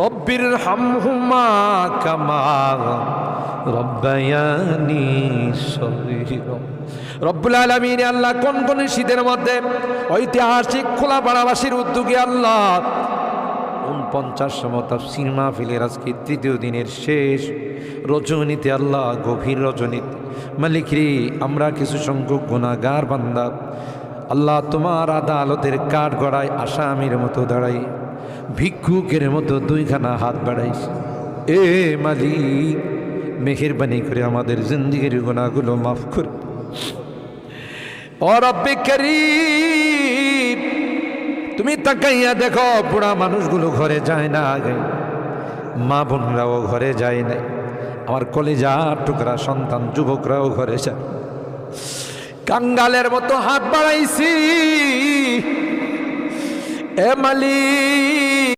রব্বির হামহুমা কামা রব্বায়ানি সগীরা। রব্বুল আলামিন আল্লাহ কোন কোন শীতের মধ্যে ঐতিহাসিক খোলাপাড়াবাসীর উদ্যোগে আল্লাহ 49তম তাফসীর মাহফিলের আজকে তৃতীয় দিনের শেষ রজনীতে আল্লাহ গভীর রজনীতে মালিক রে আমরা কিছু সংখ্যক গুনাহগার বান্দা আল্লাহ তোমার আদালতের কাঠ গড়ায় আসামির মতো দাঁড়াই ভিক্ষুকের মতো দুইখানা হাত বাড়াইছি। এ মালিক মেহেরবানি করে আমাদের জিন্দেগির গুনাহগুলো মাফ করে। ও রব্বে করিম তুমি তাকাইয়া দেখো বুড়া মানুষগুলো ঘরে যায় না, আগে মা বোনরাও ঘরে যায় না, আমার কলেজার টুকরা সন্তান যুবকরাও ঘরে যায়। কাঙ্গালের মতো হাত বাড়াইছি। এ মালিক